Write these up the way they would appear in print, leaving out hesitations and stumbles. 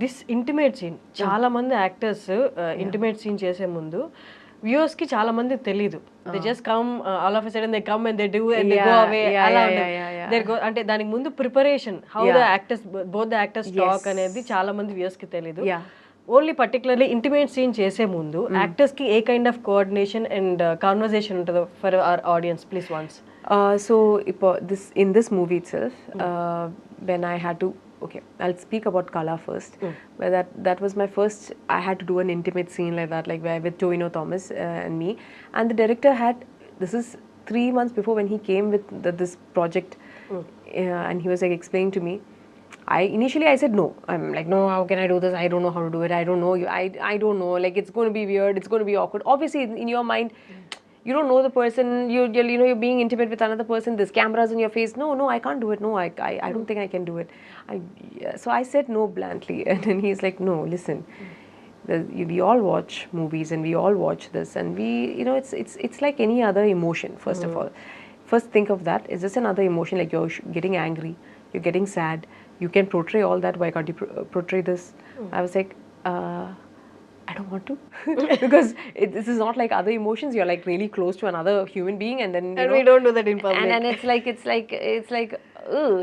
This intimate scene చాలా మంది actors intimate scene చేసే ముందు వ్యూవర్స్ కి చాలా మంది తెలియదు. They just come all of a sudden they come and they do and they go away అలా ఉంటుంది. అంటే దానికి ముందు preparation how the actors both the actors talk అనేది చాలా మంది వ్యూవర్స్ కి తెలియదు. ఓన్లీ పర్టికులర్లీ ఇంటిమేట్ సీన్ చేసే ముందు యాక్టర్స్ కి ఏ kind of coordination and conversation ఉంటుందో for our audience please once. So in this movie itself, when I had to, okay, I'll speak about Kala first. Where that was my first. I had to do an intimate scene like that, like where with Toino Thomas and me, and the director had. This is 3 months before when he came with this project, and he was like explaining to me. Initially I said no. I'm like, no, how can I do this? I don't know how to do it. I don't know. I don't know. Like it's going to be weird. It's going to be awkward. Obviously, in your mind. You don't know the person, you're being intimate with another person, there's cameras in your face. No, I can't do it. No, I don't think I can do it. So I said no bluntly. And then he's like, no, listen. We all watch movies and we all watch this. And it's like any other emotion, first of all. First think of that. It's just another emotion, like you're getting angry, you're getting sad. You can portray all that. Why can't you portray this? I was like, I don't want to because this is not like other emotions. You're like really close to another human being, and then we don't do that in public. And it's like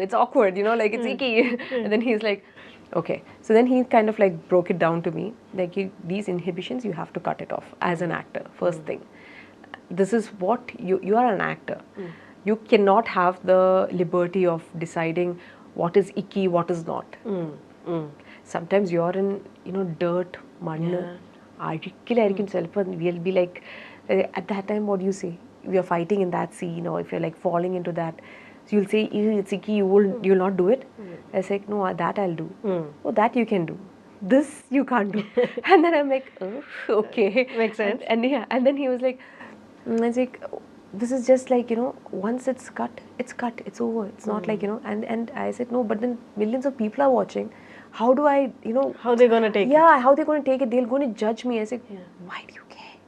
it's awkward, like it's icky. And then he's like, okay. So then he kind of like broke it down to me, like these inhibitions you have to cut it off as an actor. First thing, this is what you are an actor. You cannot have the liberty of deciding what is icky, what is not. Sometimes you're in dirt, mud, we'll be like at that time what do you say, we are fighting in that scene, or if you're like falling into that, so you'll say it's icky, you'll not do it. I was like, no, that I'll do. Oh, that you can do, this you can't do. And then I'm like, oh, okay, makes sense. And then he was like, I was like, this is just like once it's cut, it's over. It's not like and I said no, but then millions of people are watching. How do I, how they're going to take it? Yeah, how they're going to take it? They're going to judge me. I said, why do you care?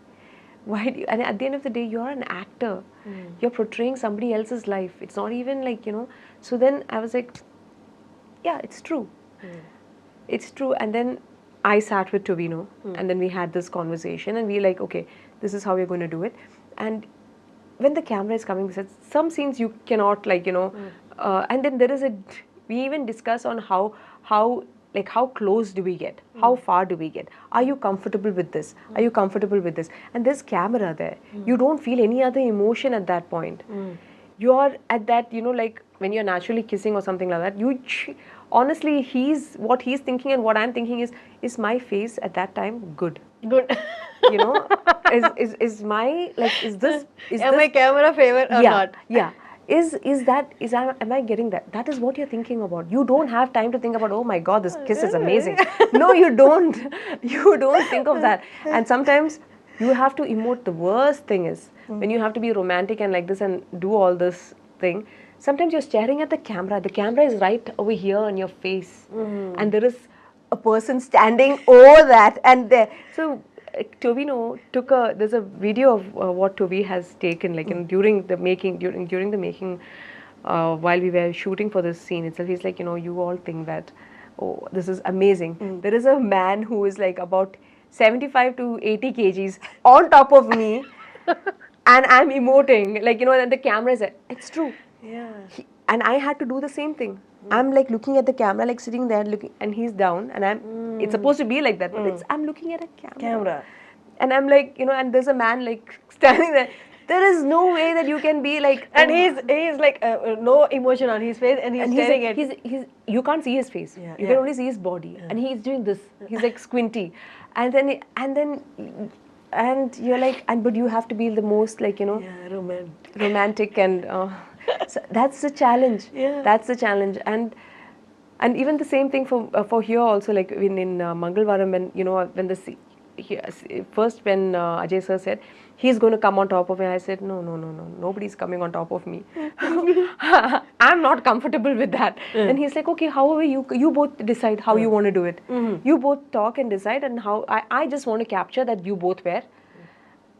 Why do you? And at the end of the day, you're an actor. You're portraying somebody else's life. It's not even like, So then I was like, yeah, it's true. It's true. And then I sat with Tovino, and then we had this conversation, and we like, okay, this is how we're going to do it. And when the camera is coming, some scenes you cannot like, and then there is we even discuss on how close do we get? How far do we get? Are you comfortable with this? Are you comfortable with this? And there's camera there. You don't feel any other emotion at that point. You're at that, like when you're naturally kissing or something like that, honestly, what he's thinking and what I'm thinking is my face at that time good? Is my, like, is this my camera favor or not? Yeah. Am I getting that? That is what you're thinking about. You don't have time to think about, oh my God, this kiss is amazing. No, you don't. You don't think of that. And sometimes you have to emote. The worst thing is when you have to be romantic and like this and do all this thing. Sometimes you're staring at the camera. The camera is right over here on your face. And there is a person standing over that and there. So Tovino there's a video of what Toby has taken, like during the making while we were shooting for this scene itself. He's like, you all think that, oh, this is amazing. There is a man who is like about 75 to 80 kgs on top of me and I'm emoting, like, and the camera is it's true. And I had to do the same thing. I'm like looking at the camera, like sitting there looking, and he's down, and it's supposed to be like that, but I'm looking at a camera. And I'm like, and there's a man like standing there. There is no way that you can be like, and he's like no emotion on his face, and he's staring at. You can't see his face. You can only see his body, and he's doing this. He's like squinty, and you're like, but you have to be the most like romantic and. So that's the challenge. That's the challenge. And even the same thing for here also, like in Mangalavaram, when first when Ajay sir said he's going to come on top of me, I said no, nobody's coming on top of me. I'm not comfortable with that. And he's like, okay, however you both decide how you want to do it. You both talk and decide, and how I just want to capture that you both were.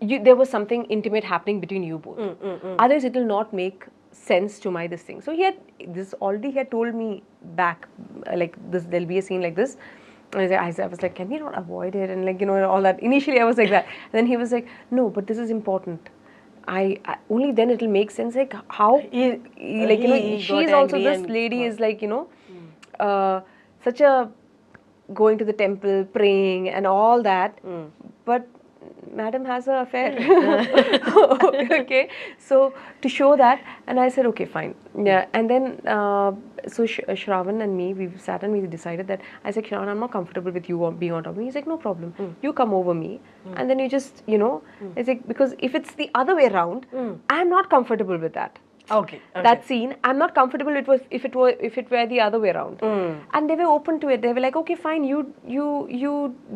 There was something intimate happening between you both. Otherwise, it will not make sense to this thing. So he had told me back, like this, there'll be a scene like this. I was like, can we not avoid it? And like, all that. Initially, I was like that. And then he was like, no, but this is important. I only then it'll make sense. Like how, he she got is also, angry this and lady is like, such a going to the temple, praying and all that. But madam has an affair. Okay, so to show that, and I said, okay, fine. Yeah, and then so Shravan and me, we sat and we decided that, I said, Shravan, I'm not comfortable with you being on top of me. He's like, no problem. You come over me, and then you just, it's like, because if it's the other way around, I'm not comfortable with that. Okay. That scene, I'm not comfortable if it were the other way around. And they were open to it. They were like, okay, fine, you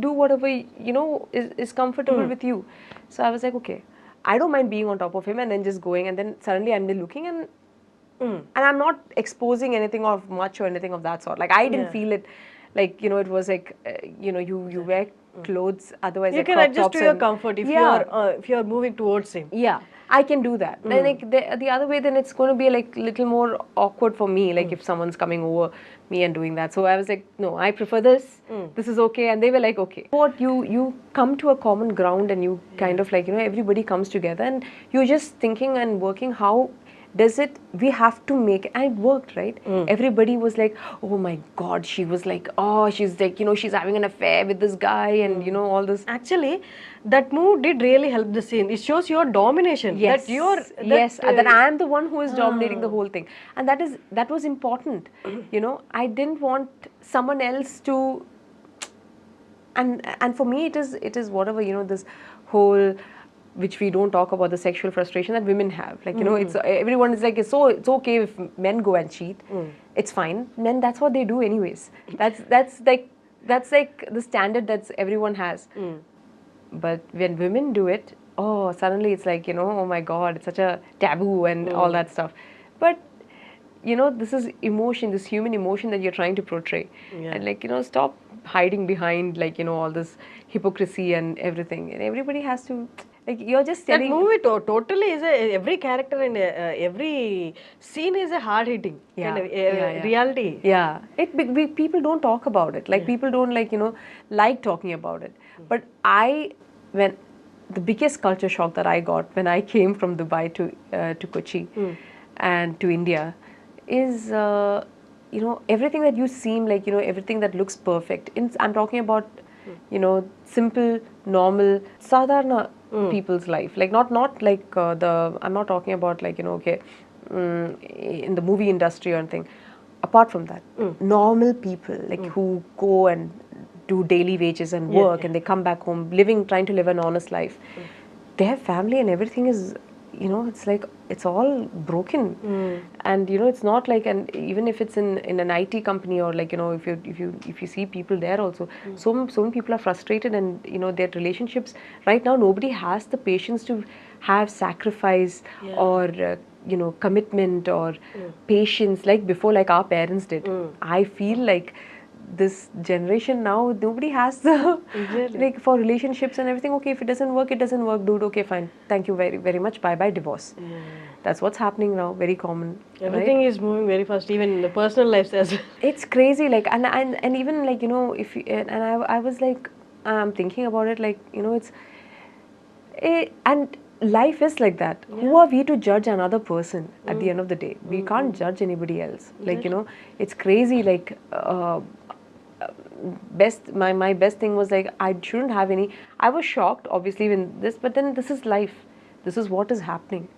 do whatever is comfortable with you. So I was like, okay, I don't mind being on top of him and then just going, and then suddenly I'm looking and I'm not exposing anything of much or anything of that sort. Like I didn't feel it, like it was like you wear clothes, otherwise You like can crop adjust tops to your and comfort if you're moving towards him. yeah, I can do that. Then like the other way, then it's going to be like little more awkward for me. Like if someone's coming over me and doing that. So I was like, no, I prefer this. This is okay. And they were like, okay. What you come to a common ground and you kind of like everybody comes together and you're just thinking and working how does it, we have to make, and it worked, right? Everybody was like, oh my God, she was like, oh, she's like, she's having an affair with this guy and all this. Actually, that move did really help the scene. It shows your domination. Yes, that I am the one who is dominating the whole thing, and that was important. I didn't want someone else to, and for me it is whatever this whole, which we don't talk about, the sexual frustration that women have. Like it's everyone is like, it's okay if men go and cheat, it's fine. Men, that's what they do anyways. That's like the standard that everyone has. But when women do it, oh, suddenly it's like, oh my God, it's such a taboo and all that stuff. But, this is emotion, this human emotion that you're trying to portray. And like, stop hiding behind like, all this hypocrisy and everything. And everybody has to, like, you're just telling. That movie totally is every character and every scene is a hard hitting kind of reality. Yeah, people don't talk about it. Like people don't like talking about it. But when the biggest culture shock that I got when I came from Dubai to Kochi and to India is everything that you seem like everything that looks perfect. I'm talking about simple, normal, sadharana people's life. Like not like I'm not talking about like okay in the movie industry or anything. Apart from that, normal people like who go and do daily wages and work and they come back home trying to live an honest life. They have family and everything is it's like it's all broken and it's not like, and even if it's in an IT company or like if you see people there also, so many people are frustrated and their relationships right now, nobody has the patience to have sacrifice or commitment or patience like before, like our parents did. I feel like this generation now, nobody has the like for relationships and everything. Okay, if it doesn't work, dude. Okay, fine. Thank you very, very much. Bye, divorce. That's what's happening now. Very common. Everything is moving very fast, even in the personal lives as well. It's crazy. Like and even like if you, and I was like I'm thinking about it like and life is like that. Who are we to judge another person at the end of the day? We can't judge anybody else. Like it's crazy. Like my best thing was like I shouldn't have any. I was shocked obviously when this, but then this is life. This is what is happening.